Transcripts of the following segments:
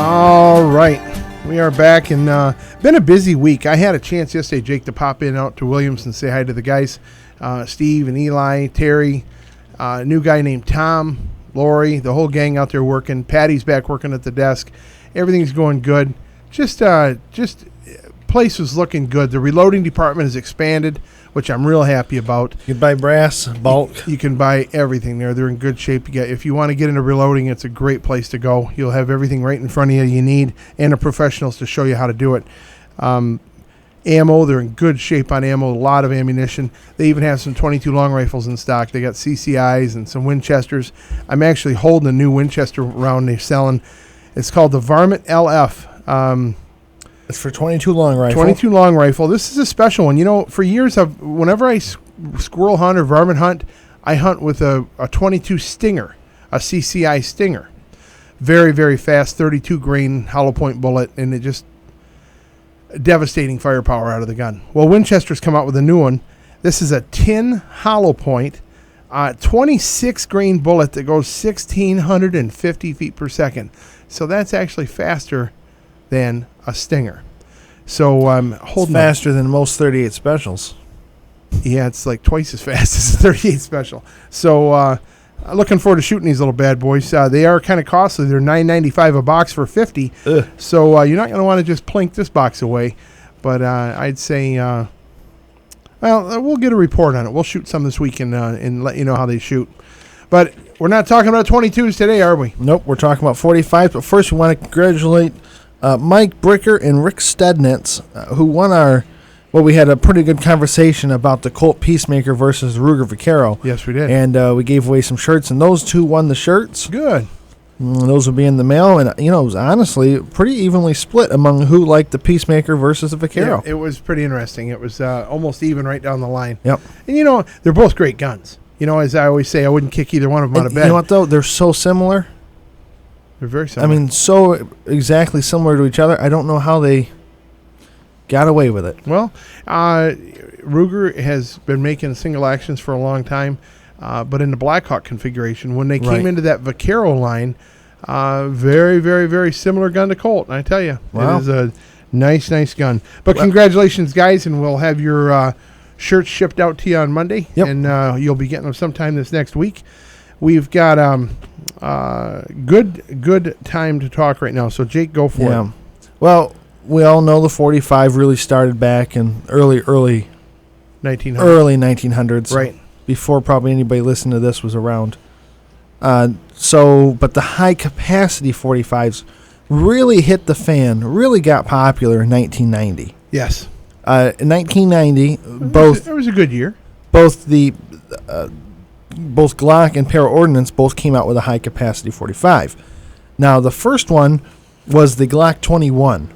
All right. We are back, and been a busy week. I had a chance yesterday, Jake, to pop in out to Williams and say hi to the guys, Steve and Eli, Terry, a new guy named Tom, Lori, the whole gang out there working. Patty's back working at the desk. Everything's going good. Just place was looking good. The reloading department has expanded, which I'm real happy about. You can buy brass, bulk. You can buy everything there. They're in good shape. If you want to get into reloading, it's a great place to go. You'll have everything right in front of you need, and the professionals to show you how to do it. Ammo, they're in good shape on ammo, a lot of ammunition. They even have some 22 long rifles in stock. They got CCIs and some Winchesters. I'm actually holding a new Winchester round they're selling. It's called the Varmint LF. It's for 22 long rifle. 22 long rifle. This is a special one. You know, for years, whenever I squirrel hunt or varmint hunt, I hunt with a 22 Stinger, a CCI Stinger. Very, very fast, 32 grain hollow point bullet, and it just devastating firepower out of the gun. Well, Winchester's come out with a new one. This is a tin hollow point, 26 grain bullet that goes 1,650 feet per second. So that's actually faster than a Stinger. So I'm holding faster than most 38 specials. Yeah, it's like twice as fast as a 38 special. So looking forward to shooting these little bad boys. They are kind of costly. They're $9.95 a box for 50. Ugh. So you're not going to want to just plink this box away. But I'd say, we'll get a report on it. We'll shoot some this week and let you know how they shoot. But we're not talking about 22s today, are we? Nope, we're talking about 45s. But first, we want to congratulate Mike Bricker and Rick Stednitz, who won we had a pretty good conversation about the Colt Peacemaker versus the Ruger Vaquero. Yes, we did. And we gave away some shirts, and those two won the shirts. Good. Those will be in the mail, and it was honestly pretty evenly split among who liked the Peacemaker versus the Vaquero. Yeah, it was pretty interesting. It was almost even right down the line. Yep. And they're both great guns. As I always say, I wouldn't kick either one of them out of bed. You know what, though? They're so similar. They're very similar. I mean, so exactly similar to each other. I don't know how they got away with it. Well, Ruger has been making single actions for a long time, but in the Blackhawk configuration, when they came into that Vaquero line, very, very, very similar gun to Colt. And I tell you, wow. It is a nice, nice gun. But congratulations, guys, and we'll have your shirts shipped out to you on Monday, yep. And you'll be getting them sometime this next week. We've got good time to talk right now. So, Jake, go for it. Well, we all know the 45 really started back in early 1900s. Right. Before probably anybody listening to this was around. But the high-capacity 45s really hit the fan, really got popular in 1990. Yes. In 1990, it was a good year. Both Glock and Ordinance both came out with a high-capacity 45. Now, the first one was the Glock 21.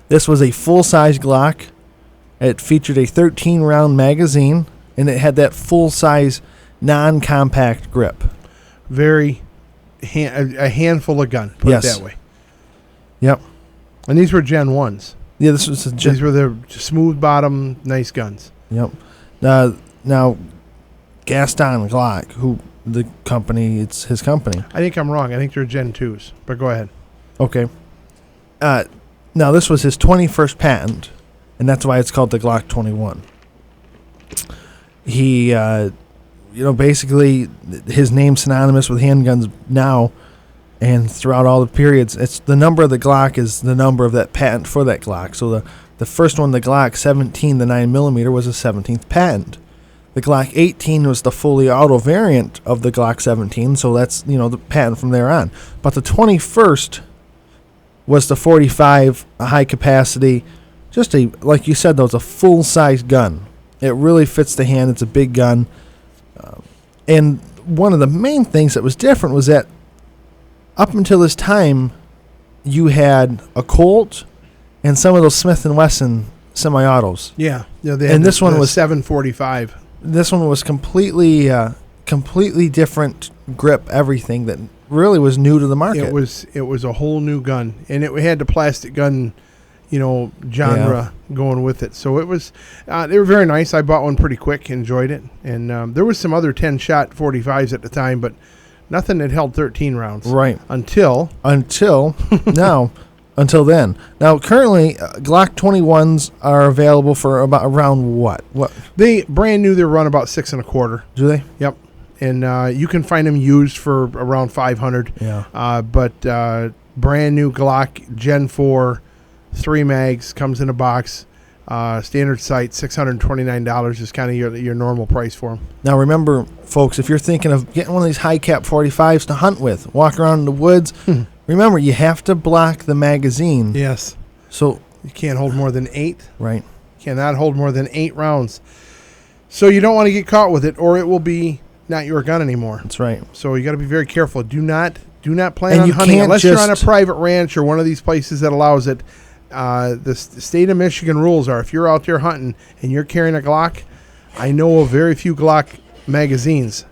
This was a full-size Glock. It featured a 13-round magazine, and it had that full-size, non-compact grip. Very a handful of gun, put it that way. Yep. And these were Gen 1s. Yeah, this was these were the smooth bottom, nice guns. Yep. Now, Gaston Glock, who the company, it's his company. I think I'm wrong. I think they're Gen 2s, but go ahead. Okay. Now, this was his 21st patent, and that's why it's called the Glock 21. He, basically, his name's synonymous with handguns now, and throughout all the periods, it's the number of the Glock is the number of that patent for that Glock. So the first one, the Glock 17, the 9mm, was a 17th patent. The Glock 18 was the fully auto variant of the Glock 17, so that's, the patent from there on. But the 21st was the 45, a high capacity, just like you said, though, it's a full-size gun. It really fits the hand. It's a big gun. And one of the main things that was different was that up until this time, you had a Colt and some of those Smith & Wesson semi-autos. Yeah. And this one was 745. This one was completely different grip, everything that really was new to the market. It was a whole new gun, and it had the plastic gun, genre going with it. So it was, they were very nice. I bought one pretty quick, enjoyed it, and there was some other 10-shot 45s at the time, but Nothing that held 13 rounds. Right. Until now. Until then. Now, currently, Glock 21s are available for around what? What? They brand new. They run about 6 1/4. Do they? Yep. And you can find them used for around 500. Yeah. But brand new Glock Gen 4, 3 mags, comes in a box. Standard sight, $629 is kind of your normal price for them. Now, remember, folks, if you're thinking of getting one of these high-cap 45s to hunt with, walk around in the woods, remember, you have to block the magazine. Yes. So you can't hold more than 8. Right. Cannot hold more than 8 rounds. So you don't want to get caught with it, or it will be not your gun anymore. That's right. So you got to be very careful. Do not plan And on you hunting can't unless you're on a just- private ranch or one of these places that allows it. The state of Michigan rules are if you're out there hunting and you're carrying a Glock, I know of very few Glock magazines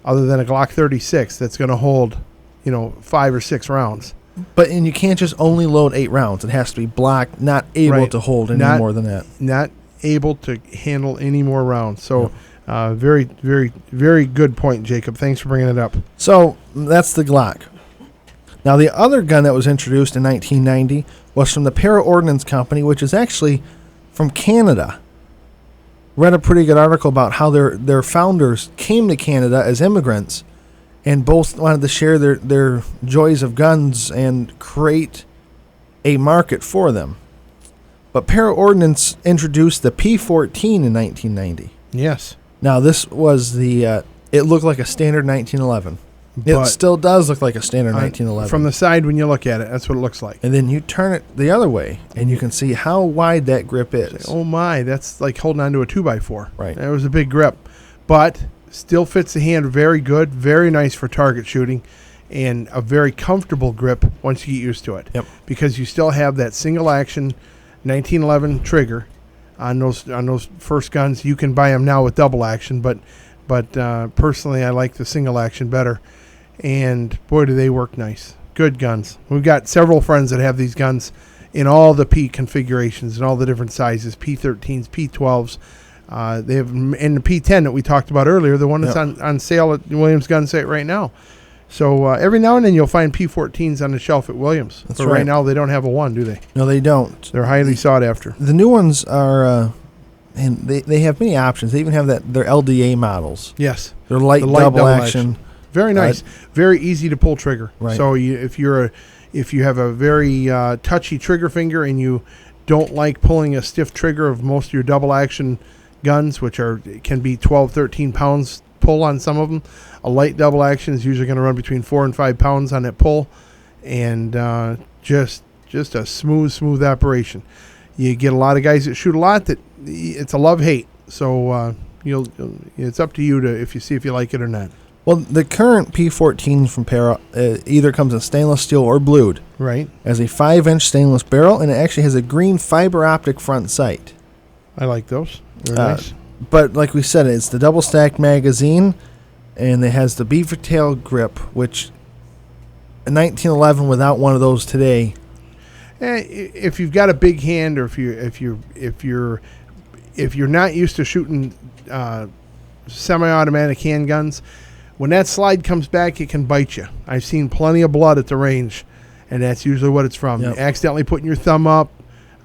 other than a Glock 36 that's going to hold, 5 or 6 rounds. And you can't just only load 8 rounds. It has to be blocked, not able to hold any more than that. Not able to handle any more rounds. So very, very, very good point, Jacob. Thanks for bringing it up. So that's the Glock. Now, the other gun that was introduced in 1990 was from the Ordinance Company, which is actually from Canada. Read a pretty good article about how their founders came to Canada as immigrants and both wanted to share their joys of guns and create a market for them. But Ordinance introduced the P14 in 1990. Yes. Now, this was it looked like a standard 1911. It still does look like a standard 1911. From the side, when you look at it, that's what it looks like. And then you turn it the other way, and you can see how wide that grip is. Oh, my. That's like holding on to a 2x4. Right. That was a big grip. But still fits the hand very good. Very nice for target shooting. And a very comfortable grip once you get used to it. Yep. Because you still have that single-action 1911 trigger on those first guns. You can buy them now with double action, but personally, I like the single action better. And boy, do they work nice. Good guns. We've got several friends that have these guns in all the P configurations and all the different sizes, P13s, P12s. They have in the P10 that we talked about earlier, the one that's on sale at Williams Gun Site right now. So every now and then you'll find P14s on the shelf at Williams. That's but right. Right now they don't have a one, do they? No, they don't. They're highly sought after. The new ones are, and they have many options. They even have their LDA models. Yes. They're light double action. Very nice. Very easy to pull trigger. Right. So if you have a very touchy trigger finger and you don't like pulling a stiff trigger of most of your double action guns, which can be 12, 13 pounds pull on some of them, a light double action is usually going to run between 4 and 5 pounds on that pull, and just a smooth operation. You get a lot of guys that shoot a lot that it's a love-hate. So it's up to you if you like it or not. Well, the current P14 from Para either comes in stainless steel or blued. Right. As a 5-inch stainless barrel, and it actually has a green fiber optic front sight. I like those. They're nice. But like we said, it's the double stacked magazine, and it has the beaver tail grip, which in 1911 without one of those today. If you've got a big hand, or if you're not used to shooting semi-automatic handguns, when that slide comes back, it can bite you. I've seen plenty of blood at the range, and that's usually what it's from. Yep. You accidentally putting your thumb up,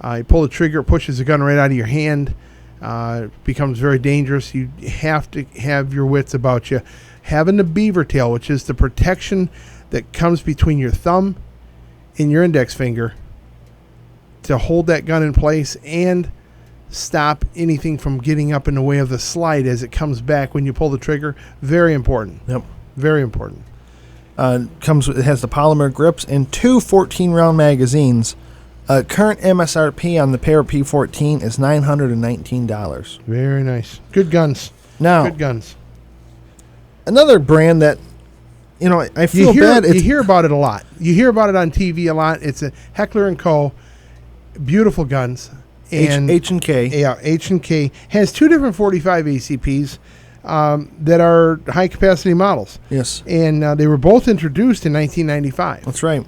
you pull the trigger, it pushes the gun right out of your hand. It becomes very dangerous. You have to have your wits about you. Having the beaver tail, which is the protection that comes between your thumb and your index finger to hold that gun in place and stop anything from getting up in the way of the slide as it comes back when you pull the trigger. Very important. Yep. Very important. It has the polymer grips and 2 14-round magazines. Current MSRP on the pair of P14 is $919. Very nice. Good guns. Now, Good guns. another brand that, I feel bad. You hear about it a lot. You hear about it on TV a lot. It's a Heckler & Co. Beautiful guns. And H&K. Yeah, H&K has 2 different 45 ACPs that are high-capacity models. Yes. And they were both introduced in 1995. That's right.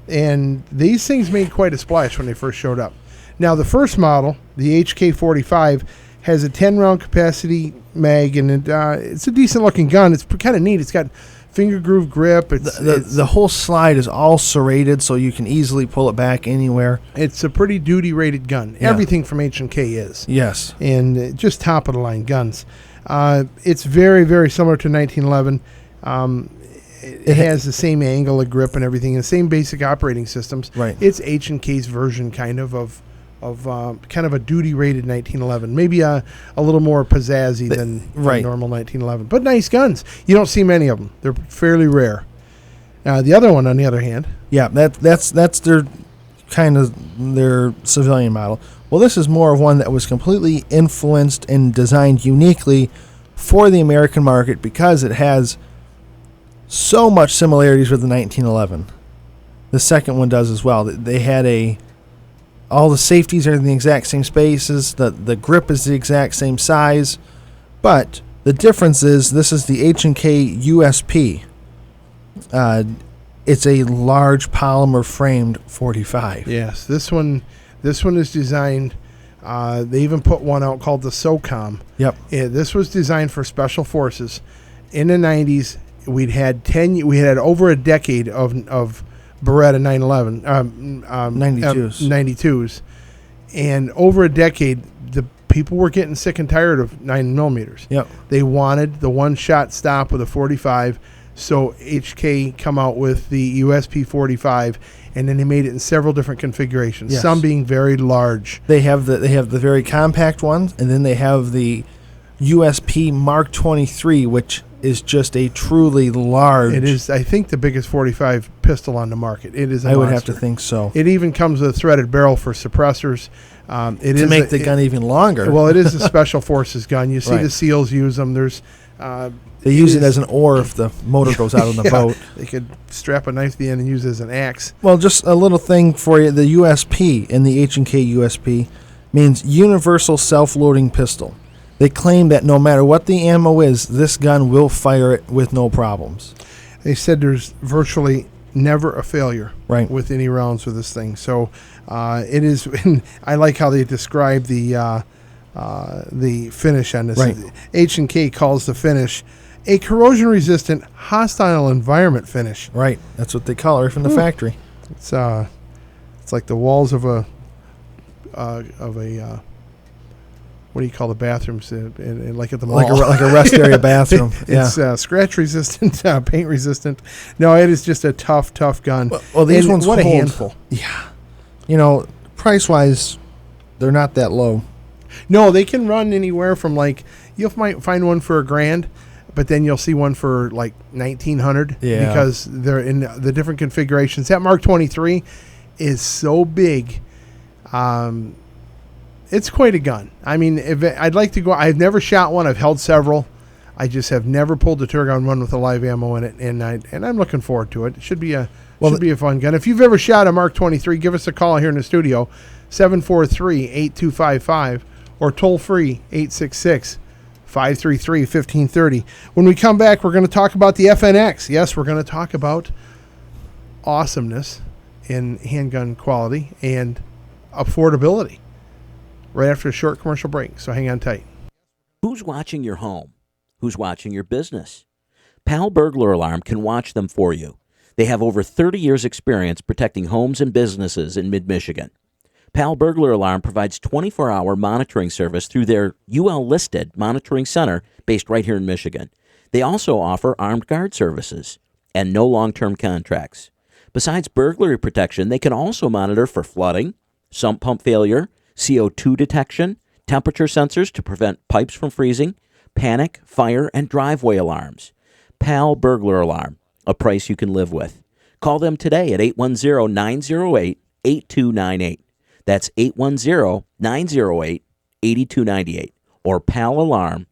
And these things made quite a splash when they first showed up. Now, the first model, the HK45, has a 10-round capacity mag, and it's a decent-looking gun. It's kind of neat. It's got finger groove grip. The whole slide is all serrated, so you can easily pull it back anywhere. It's a pretty duty-rated gun. Yeah. Everything from H&K is. Yes. And just top-of-the-line guns. It's very, very similar to 1911. It has the same angle of grip and everything, and the same basic operating systems. Right. It's H&K's version kind of kind of a duty-rated 1911. Maybe a little more pizzazzy than normal 1911. But nice guns. You don't see many of them. They're fairly rare. The other one, on the other hand. Yeah, that's their kind of their civilian model. Well, this is more of one that was completely influenced and designed uniquely for the American market because it has so much similarities with the 1911. The second one does as well. They had all the safeties are in the exact same spaces. The grip is the exact same size, but the difference is this is the H&K USP. It's a large polymer framed 45. Yes, this one is designed. They even put one out called the SOCOM. Yep. This was designed for special forces. In the 90s, we had over a decade of Beretta 911 92s, and over a decade, the people were getting sick and tired of 9mm. Yep. They wanted the one-shot stop with a 45. So HK come out with the USP 45, and then they made it in several different configurations. Yes. Some being very large. They have the very compact ones, and then they have the USP Mark 23, which is just a truly large. It is, I think, the biggest 45 pistol on the market. It is. I would have to think so. It even comes with a threaded barrel for suppressors. To make the gun even longer. Well, it is a special forces gun. You see Right. the SEALs use them. There's. They use it as an oar if the motor goes out on the boat. They could strap a knife to the end and use it as an axe. Well, just a little thing for you. The USP in the H&K USP means Universal Self-Loading Pistol. They claim that no matter what the ammo is, this gun will fire it with no problems. They said there's virtually never a failure with any rounds with this thing. So it is. I like how they describe the finish on this. Right. H&K calls the finish a corrosion-resistant, hostile environment finish. Right, that's what they call it from the factory. It's like the walls of a what do you call the bathrooms like at the mall? Like a rest area bathroom. It's scratch resistant, paint resistant. No, it is just a tough gun. Well, these ones what hold. A handful. Yeah, price wise, they're not that low. No, they can run anywhere from you might find one for $1,000, but then you'll see one for like $1,900 because they're in the different configurations. That Mark 23 is so big. It's quite a gun. I mean, I'd like to go. I've never shot one. I've held several. I just have never pulled the trigger on one with a live ammo in it, and I'm looking forward to it. It should be a fun gun. If you've ever shot a Mark 23, give us a call here in the studio, 743-8255, or toll free 866-533-1530. When we come back, we're going to talk about the FNX. Yes, we're going to talk about awesomeness in handgun quality and affordability. Right after a short commercial break, so hang on tight. Who's watching your home? Who's watching your business? Pal Burglar Alarm can watch them for you. They have over 30 years' experience protecting homes and businesses in mid-Michigan. Pal Burglar Alarm provides 24-hour monitoring service through their UL-listed monitoring center based right here in Michigan. They also offer armed guard services and no long-term contracts. Besides burglary protection, they can also monitor for flooding, sump pump failure, CO2 detection, temperature sensors to prevent pipes from freezing, panic, fire, and driveway alarms. Pal Burglar Alarm, a price you can live with. Call them today at 810-908-8298. That's 810-908-8298 or palalarm.com.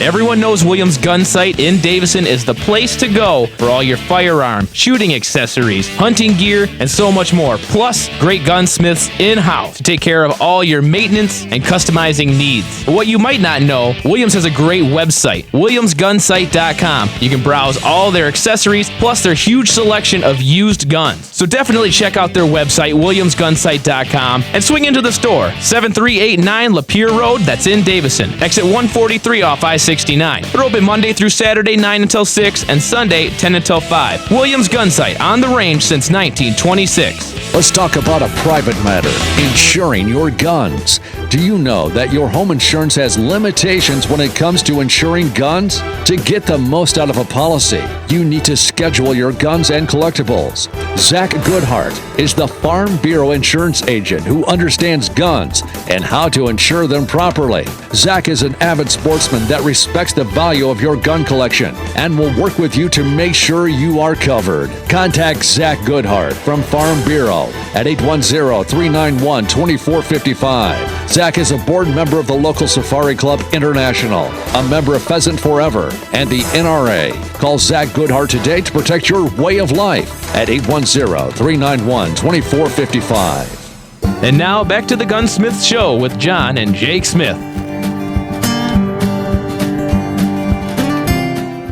Everyone knows Williams Gun Sight in Davison is the place to go for all your firearm, shooting accessories, hunting gear, and so much more. Plus, great gunsmiths in-house to take care of all your maintenance and customizing needs. But what you might not know, Williams has a great website, williamsgunsight.com. You can browse all their accessories, plus their huge selection of used guns. So definitely check out their website, williamsgunsight.com, and swing into the store, 7389 Lapeer Road, that's in Davison. Exit 143 3 off I-69. They're open Monday through Saturday, 9 until 6, and Sunday, 10 until 5. Williams Gun Sight, on the range since 1926. Let's talk about a private matter, insuring your guns. Do you know that your home insurance has limitations when it comes to insuring guns? To get the most out of a policy, you need to schedule your guns and collectibles. Zach Goodhart is the Farm Bureau insurance agent who understands guns and how to insure them properly. Zach is an avid sportsman that respects the value of your gun collection and will work with you to make sure you are covered. Contact Zach Goodhart from Farm Bureau at 810-391-2455. Zach is a board member of the local Safari Club International, a member of Pheasant Forever, and the NRA. Call Zach Goodhart today to protect your way of life at 810-391-2455. And now, back to the Gunsmith Show with John and Jake Smith.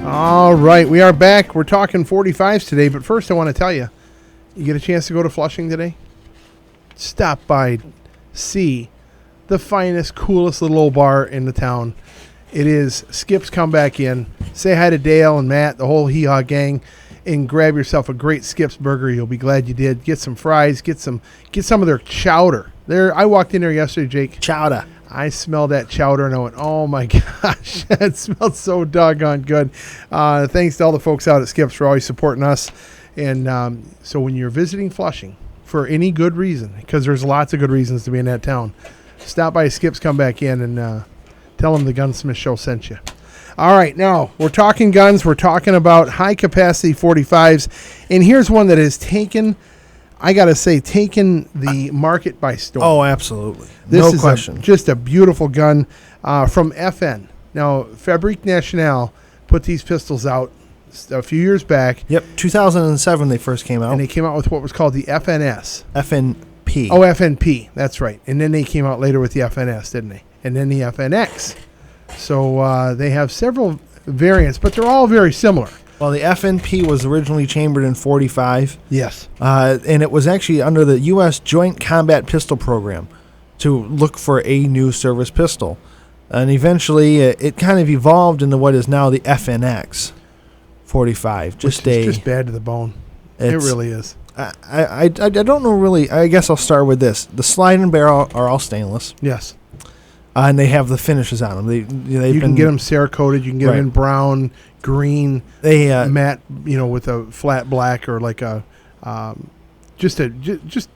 All right, we are back. We're talking 45s today, but first I want to tell you, you get a chance to go to Flushing today? Stop by, see the finest, coolest little old bar in the town. It is Skip's Come Back In. Say hi to Dale and Matt, the whole Hee Haw gang, and grab yourself a great Skip's burger. You'll be glad you did. Get some fries. Get some of their chowder. I walked in there yesterday, Jake. Chowder. I smelled that chowder and I went, oh my gosh, it smelled so doggone good. Thanks to all the folks out at Skip's for always supporting us. And so when you're visiting Flushing for any good reason, because there's lots of good reasons to be in that town, stop by Skip's Come Back In and tell them the Gunsmith Show sent you. All right, now we're talking guns. We're talking about high-capacity 45s. And here's one that has taken the market by storm. Oh, absolutely. This no is question. Just a beautiful gun from FN. Now, Fabrique Nationale put these pistols out a few years back. Yep, 2007 they first came out. And they came out with what was called the FNS. FNP. Oh, FNP. That's right. And then they came out later with the FNS, didn't they? And then the FNX. So they have several variants, but they're all very similar. Well, the FNP was originally chambered in 45. Yes. And it was actually under the U.S. Joint Combat Pistol Program to look for a new service pistol. And eventually it kind of evolved into what is now the FNX 45. Just bad to the bone. It really is. I don't know really. I guess I'll start with this. The slide and barrel are all stainless. Yes. And they have the finishes on them. You can get them Cerakoted. You can get them in brown, green, matte, with a flat black or like a just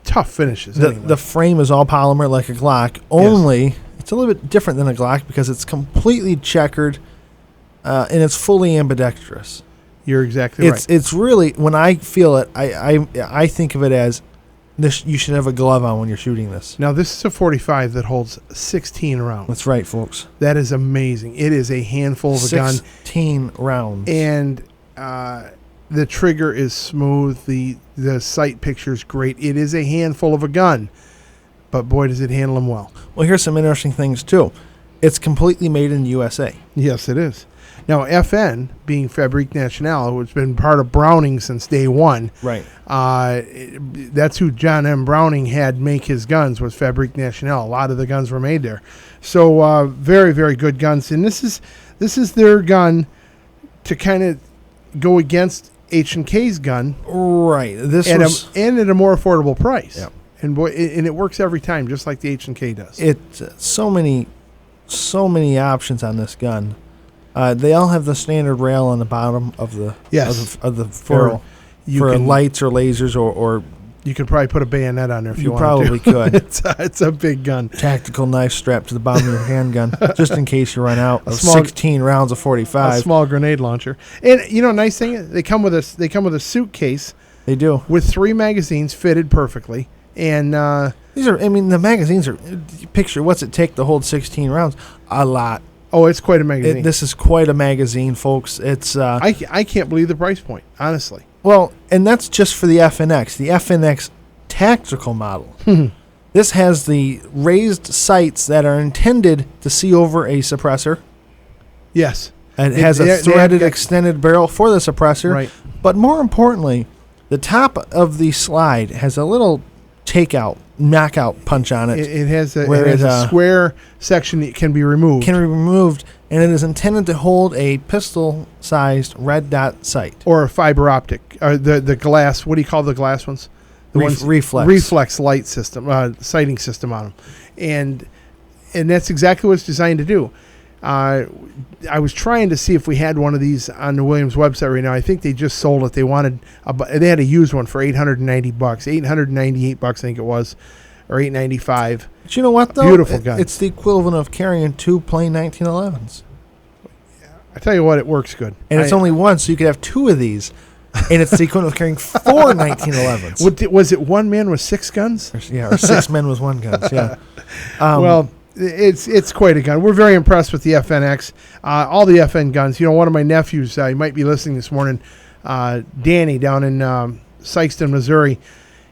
tough finishes. The frame is all polymer like a Glock. Only it's a little bit different than a Glock because it's completely checkered and it's fully ambidextrous. You're exactly right. It's really, when I feel it, I think of it as this. You should have a glove on when you're shooting this. Now, this is a 45 that holds 16 rounds. That's right, folks. That is amazing. It is a handful of a gun. 16 rounds. And the trigger is smooth. The sight picture is great. It is a handful of a gun. But, boy, does it handle them well. Well, here's some interesting things, too. It's completely made in the USA. Yes, it is. Now, FN, being Fabrique Nationale, which has been part of Browning since day one. Right. That's who John M. Browning had make his guns, was Fabrique Nationale. A lot of the guns were made there. So, very, very good guns. And this is their gun to kind of go against H&K's gun. Right. And at a more affordable price. Yep. And it works every time, just like the H&K does. It's so many options on this gun. They all have the standard rail on the bottom of the barrel for lights or lasers or you could probably put a bayonet on there if you want to. You probably could. It's a big gun. Tactical knife strapped to the bottom of your handgun, just in case you run out of 16 rounds of 45. A small grenade launcher. And nice thing is they come with a suitcase. They do, with 3 magazines fitted perfectly. And these are. I mean, the magazines are. Picture what's it take to hold 16 rounds? A lot. Oh, it's quite a magazine. This is quite a magazine, folks. It's. I can't believe the price point, honestly. Well, and that's just for the FNX. The FNX tactical model. This has the raised sights that are intended to see over a suppressor. Yes. And it has a threaded extended barrel for the suppressor. Right. But more importantly, the top of the slide has a little takeout knockout punch on it. It has a square section that can be removed. And it is intended to hold a pistol-sized red dot sight. Or a fiber optic. Or the glass, what do you call the glass ones? Reflex. Reflex light system, sighting system on them. And that's exactly what it's designed to do. I was trying to see if we had one of these on the Williams website right now. I think they just sold it. They had a used one for $890, $898, I think it was, or $895. But you know what, though? Beautiful gun. It's the equivalent of carrying 2 plain 1911s. I tell you what, it works good. And it's only one, so you could have 2 of these. And it's the equivalent of carrying 4 1911s. Was it one man with 6 guns? Or 6 men with 1 gun. Yeah. Well, it's quite a gun. We're very impressed with the FNX. All the FN guns. One of my nephews, he might be listening this morning, Danny down in Sykeston, Missouri.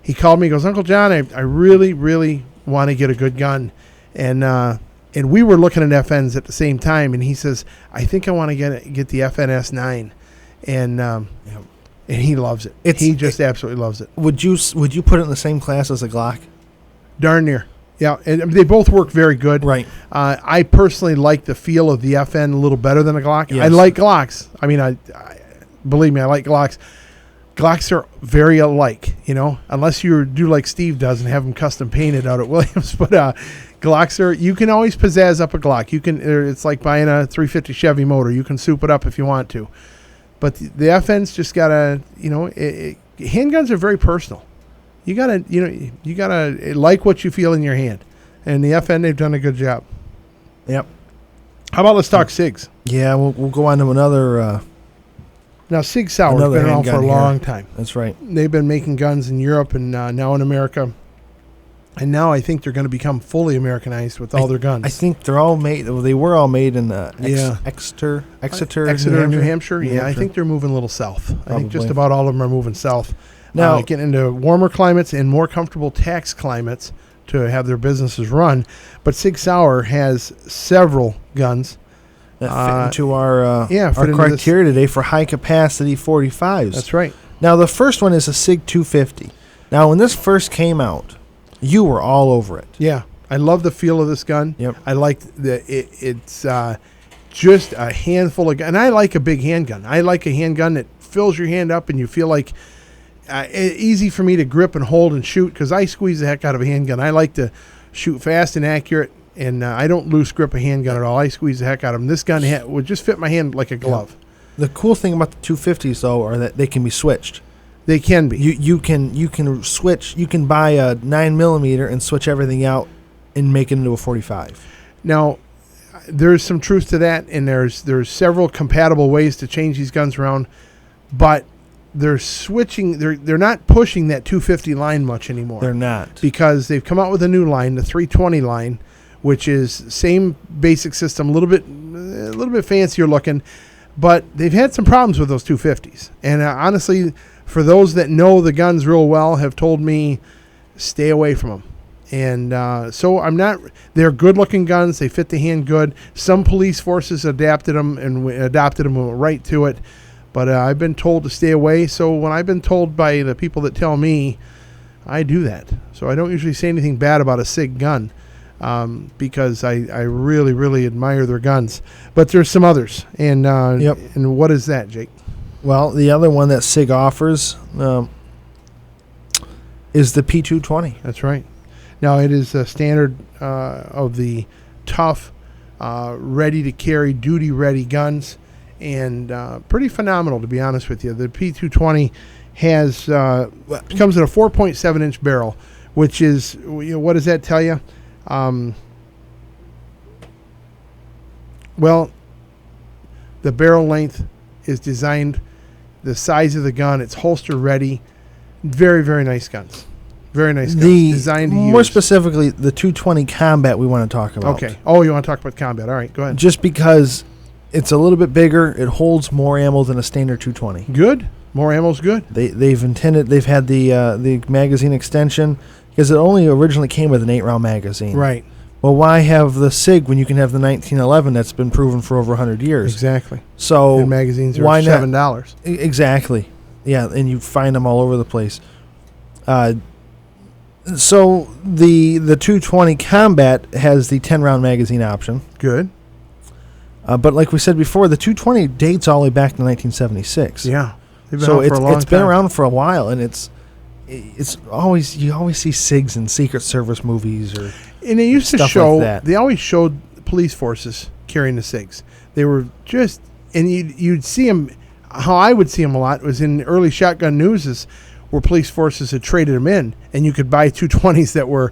He called me. He goes, Uncle John, I really, really want to get a good gun. And we were looking at FNs at the same time. And he says, I think I want to get the FNS 9. And he loves it. He just absolutely loves it. Would you put it in the same class as a Glock? Darn near. Yeah, and they both work very good. Right. I personally like the feel of the FN a little better than a Glock. Yes. I like Glocks. I mean, I believe me, I like Glocks. Glocks are very alike, unless you do like Steve does and have them custom painted out at Williams. But Glocks you can always pizzazz up a Glock. It's like buying a 350 Chevy motor. You can soup it up if you want to. But the FN's just gotta, handguns are very personal. You gotta like what you feel in your hand, and the FN, they've done a good job. Yep. How about let's talk SIGs? Yeah, we'll go on to another. Now SIG Sauer's been around for a long time. That's right. They've been making guns in Europe and now in America, and now I think they're going to become fully Americanized with all their guns. I think they're all made. Well, they were all made in Exeter, New Hampshire. Yeah, I think they're moving a little south. Probably. I think just about all of them are moving south. Now, getting into warmer climates and more comfortable tax climates to have their businesses run. But SIG Sauer has several guns that fit into our criteria today for high capacity 45s. That's right. Now, the first one is a SIG 250. Now, when this first came out, you were all over it. Yeah, I love the feel of this gun. Yep. I like it's just a handful of, and I like a big handgun. I like a handgun that fills your hand up and you feel like easy for me to grip and hold and shoot, because I squeeze the heck out of a handgun. I like to shoot fast and accurate, and I don't loose grip a handgun at all. I squeeze the heck out of them. This gun would just fit my hand like a glove. The cool thing about the 250s, though, are that they can be switched. They can be. You can switch. You can buy a 9mm and switch everything out and make it into a 45. Now, there's some truth to that, and there's several compatible ways to change these guns around, but they're switching. They're not pushing that 250 line much anymore. They're not, because they've come out with a new line, the 320 line, which is same basic system, a little bit fancier looking, but they've had some problems with those 250s. And honestly, for those that know the guns real well, have told me stay away from them. And so I'm not. They're good-looking guns. They fit the hand good. Some police forces adopted them and went right to it. But I've been told to stay away. So when I've been told by the people that tell me, I do that. So I don't usually say anything bad about a SIG gun because I really, really admire their guns. But there's some others. And and what is that, Jake? Well, the other one that SIG offers is the P220. That's right. Now, it is a standard of the tough, ready-to-carry, duty-ready guns. And pretty phenomenal, to be honest with you. The P220 comes in a 4.7-inch barrel, which is, what does that tell you? Well, the barrel length is designed, the size of the gun, it's holster ready. Very, very nice guns. Very nice guns. Designed to use. More specifically, the 220 Combat we want to talk about. Okay. Oh, you want to talk about Combat. All right, go ahead. Just because it's a little bit bigger, it holds more ammo than a standard 220. Good. More ammo's good. They've had the magazine extension, because it only originally came with an 8-round magazine. Right. Well, why have the SIG when you can have the 1911 that's been proven for over 100 years? Exactly. So and magazines are why $7. Exactly. Yeah, and you find them all over the place. So the 220 Combat has the 10-round magazine option. Good. But like we said before, the 220 dates all the way back to 1976. Yeah. They've been So out for a long it's been time. around for a while, and it's always, you always see SIGs in Secret Service movies or And they used to stuff show, like that. they always showed police forces carrying the SIGs. They were just, and you'd see them, how I would see them a lot was in early shotgun newses where police forces had traded them in, and you could buy 220s that were,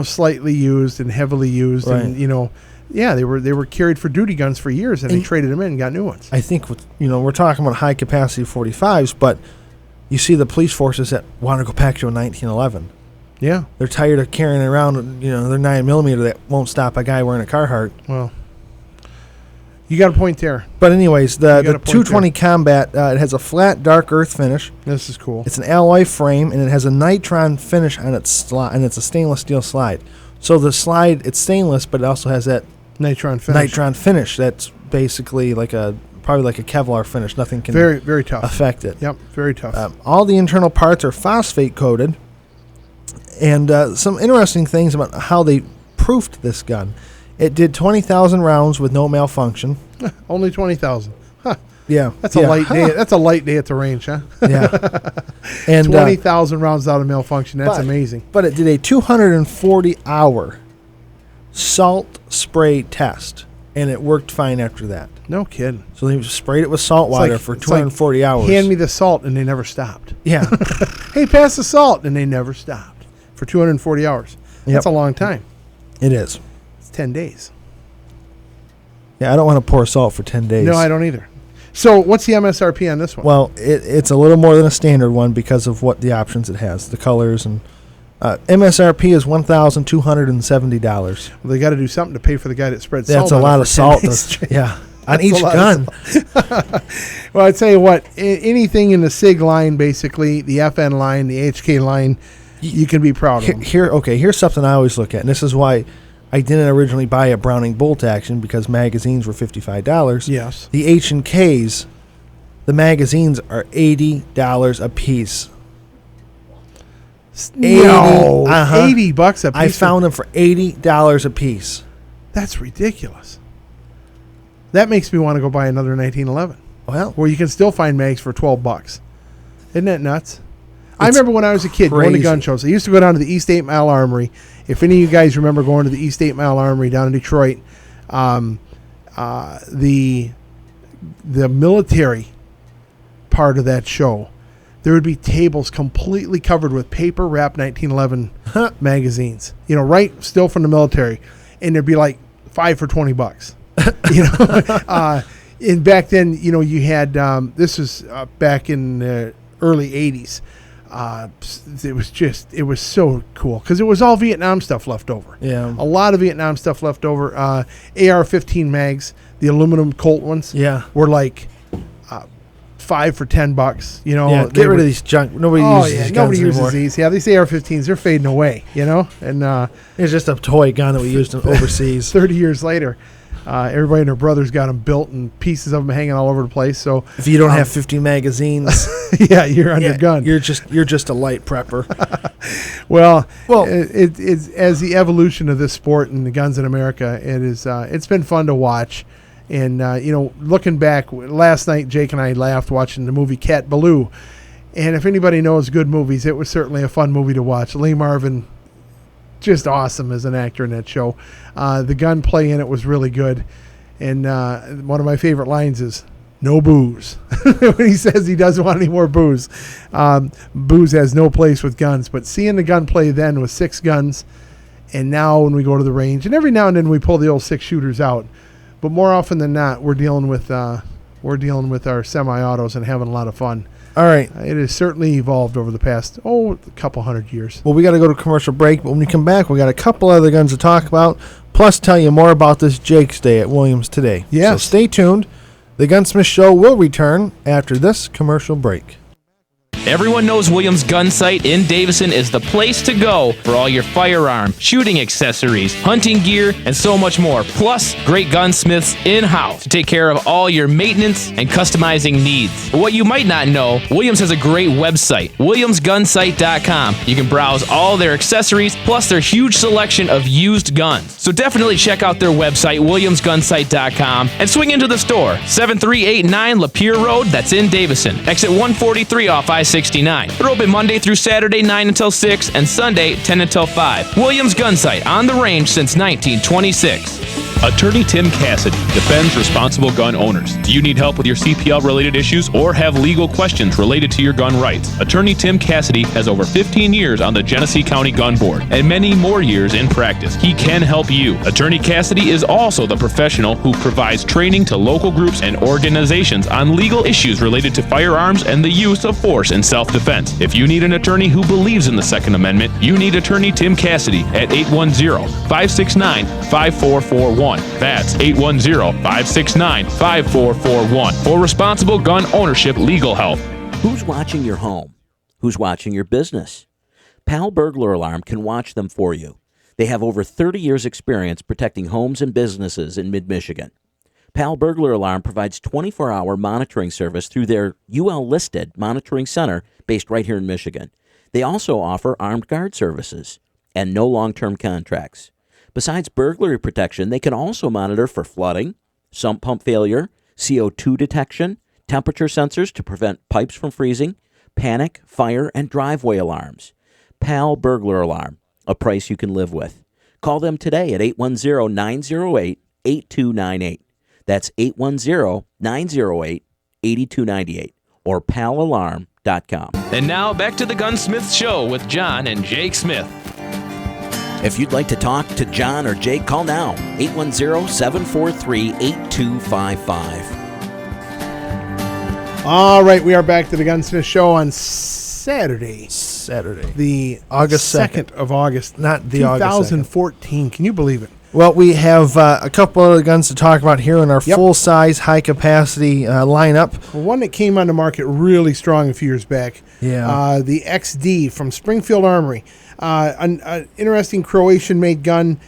slightly used and heavily used. Right. And, they were carried for duty guns for years, and they traded them in and got new ones. I think we're talking about high capacity 45s, but you see the police forces that want to go back to a 1911. Yeah. They're tired of carrying around, their 9mm that won't stop a guy wearing a Carhartt. Well, you got a point there. But anyways, the got a point 220 Combat, it has a flat dark earth finish. This is cool. It's an alloy frame, and it has a nitron finish on its slide, and it's a stainless steel slide. So the slide, it's stainless, but it also has that Nitron finish. nitron finish. That's basically probably like a Kevlar finish. Nothing can Very, very tough. affect it. Yep, very tough. All the internal parts are phosphate coated, and some interesting things about how they proofed this gun. It did 20,000 rounds with no malfunction. Only 20,000. Huh. Yeah, That's a light day. That's a light day at the range, huh? Yeah, and 20,000 rounds out of malfunction. That's amazing. But it did a 240-hour salt spray test, and it worked fine after that. No kidding. So they sprayed it with salt water for it's 240 hours. Hand me the salt, and they never stopped. Yeah. Hey, pass the salt, and they never stopped for 240 hours. That's a long time. It is. It's 10 days. Yeah, I don't want to pour salt for 10 days. No, I don't either. So what's the MSRP on this one? Well, it's a little more than a standard one because of what the options it has, the colors, and MSRP is $1,270. Well, they got to do something to pay for the guy that spread That's salt. a on it lot for of 10 salt. days straight. Yeah, on That's each a lot gun. Well, I tell you what, anything in the SIG line, basically, the FN line, the HK line, you can be proud of them. Here's something I always look at, and this is why I didn't originally buy a Browning bolt action, because magazines were $55. Yes. The H&Ks, the magazines are $80 a piece. No, uh-huh. $80 a piece. I found them for $80 a piece. That's ridiculous. That makes me want to go buy another 1911, Well, where you can still find mags for $12. Isn't that nuts? I remember when I was a kid going to crazy. gun shows. I used to go down to the East 8 Mile Armory. If any of you guys remember going to the East 8 Mile Armory down in Detroit, the military part of that show, there would be tables completely covered with paper wrapped 1911 magazines. Right, still from the military, and there'd be like 5 for $20. And back then, you had this was back in the early '80s. It was so cool because it was all Vietnam stuff left over. Yeah. A lot of Vietnam stuff left over. AR-15 mags, the aluminum Colt ones, Yeah. were like 5 for $10. Yeah, they get rid were- of these junk. Nobody Oh uses yeah, these nobody guns uses anymore. these. Yeah, these AR-15s, they're fading away. And It's just a toy gun that we used in overseas. 30 years later, everybody and their brothers got them built, and pieces of them hanging all over the place. So If you don't have 50 magazines, yeah, you're under gun. You're just a light prepper. Well, Well- it's as the evolution of this sport and the guns in America, it's been fun to watch. And looking back, last night Jake and I laughed watching the movie Cat Ballou. And if anybody knows good movies, it was certainly a fun movie to watch. Lee Marvin, just awesome as an actor in that show. The gunplay in it was really good. And one of my favorite lines is, "No booze." When he says he doesn't want any more booze. Booze has no place with guns. But seeing the gunplay then with 6 guns, and now when we go to the range, and every now and then we pull the old 6-shooters out, but more often than not, we're dealing with our semi-autos and having a lot of fun. All right. It has certainly evolved over the past a couple hundred years. Well, we got to go to commercial break, but when we come back, we got a couple other guns to talk about, plus tell you more about this Jake's Day at Williams today. Yes. So stay tuned. The Gunsmith Show will return after this commercial break. Everyone knows Williams Gun Sight in Davison is the place to go for all your firearm, shooting accessories, hunting gear, and so much more. Plus, great gunsmiths in-house to take care of all your maintenance and customizing needs. But what you might not know, Williams has a great website, williamsgunsight.com. You can browse all their accessories, plus their huge selection of used guns. So definitely check out their website, williamsgunsight.com, and swing into the store, 7389 Lapeer Road, that's in Davison. Exit 143 off I-69. They're open Monday through Saturday, 9 until 6, and Sunday, 10 until 5. Williams Gun Sight, on the range since 1926. Attorney Tim Cassidy defends responsible gun owners. Do you need help with your CPL-related issues or have legal questions related to your gun rights? Attorney Tim Cassidy has over 15 years on the Genesee County Gun Board and many more years in practice. He can help you. Attorney Cassidy is also the professional who provides training to local groups and organizations on legal issues related to firearms and the use of force in self-defense. If you need an attorney who believes in the Second Amendment, you need Attorney Tim Cassidy at 810-569-5441. That's 810-569-5441 for responsible gun ownership legal help. Who's watching your home? Who's watching your business? Pal Burglar Alarm can watch them for you. They have over 30 years' experience protecting homes and businesses in mid-Michigan. Pal Burglar Alarm provides 24-hour monitoring service through their UL-listed monitoring center based right here in Michigan. They also offer armed guard services and no long-term contracts. Besides burglary protection, they can also monitor for flooding, sump pump failure, CO2 detection, temperature sensors to prevent pipes from freezing, panic, fire, and driveway alarms. Pal Burglar Alarm, a price you can live with. Call them today at 810-908-8298. That's 810-908-8298 or palalarm.com. And now back to the Gunsmith Show with John and Jake Smith. If you'd like to talk to John or Jake, call now, 810-743-8255. All right, we are back to the Gunsmith Show on Saturday, the August 2nd of August, not the August 2014. Can you believe it? Well, we have a couple other guns to talk about here in our full-size, high-capacity lineup. Well, one that came on the market really strong a few years back. Yeah. The XD from Springfield Armory. An interesting Croatian-made gun.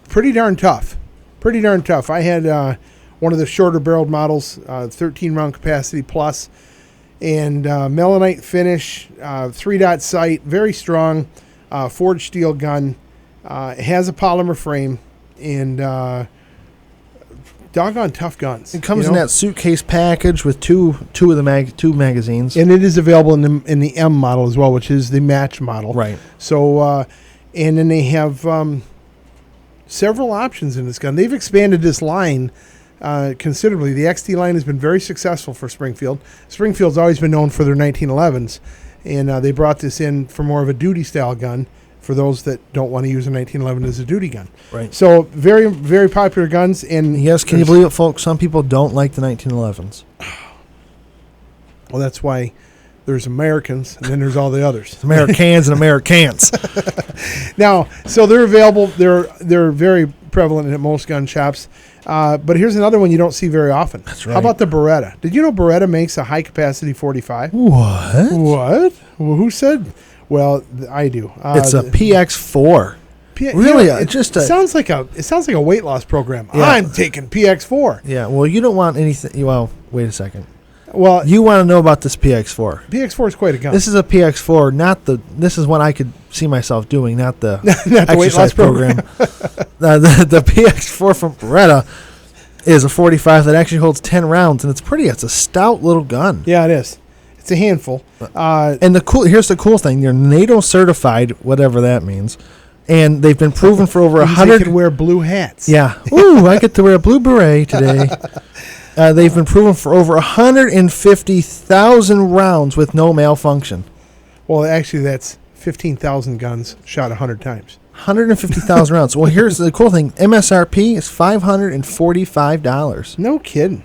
Pretty darn tough. I had one of the shorter-barreled models, 13-round capacity plus, and melanite finish, 3-dot sight, very strong, forged steel gun. It has a polymer frame, and doggone tough guns. It comes in that suitcase package with two magazines, and it is available in the M model as well, which is the match model. Right. So, and then they have several options in this gun. They've expanded this line considerably. The XD line has been very successful for Springfield. Springfield's always been known for their 1911s, and they brought this in for more of a duty style gun for those that don't want to use a 1911 as a duty gun. Right. So very, very popular guns. And yes, can you believe it, folks? Some people don't like the 1911s. Well, that's why there's Americans, and then there's all the others. Americans and Americans. Now, so they're available. They're very prevalent at most gun shops. But here's another one you don't see very often. That's right. How about the Beretta? Did you know Beretta makes a high-capacity 45? What? Well, who said? Well, I do. It's a PX4. Really? It sounds like a weight loss program. Yeah. I'm taking PX4. Yeah. Well, you don't want anything. Well, wait a second. Well, You want to know about this PX4? PX4 is quite a gun. This is a PX4, not the. This is what I could see myself doing, not the Not the weight loss exercise program. The PX4 from Beretta is a 45 that actually holds 10 rounds, and it's a stout little gun. Yeah, it is. It's a handful. And here's the cool thing: they're NATO certified, whatever that means, and they've been proven for over 100. They can wear blue hats. Yeah. Ooh, I get to wear a blue beret today. They've been proven for over 150,000 rounds with no malfunction. Well, actually, that's 15,000 guns shot 100 times. 150,000 rounds. Well, here's the cool thing: MSRP is $545. No kidding.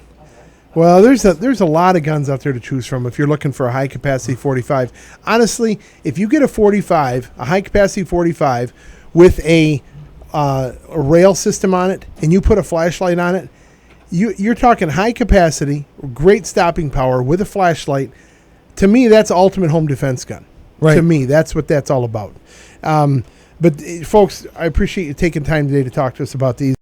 Well, there's a lot of guns out there to choose from if you're looking for a high-capacity 45. Honestly, if you get a 45, a high-capacity 45, with a rail system on it, and you put a flashlight on it, you're talking high capacity, great stopping power with a flashlight. To me, that's ultimate home defense gun. Right. To me, that's what that's all about. But folks, I appreciate you taking time today to talk to us about these.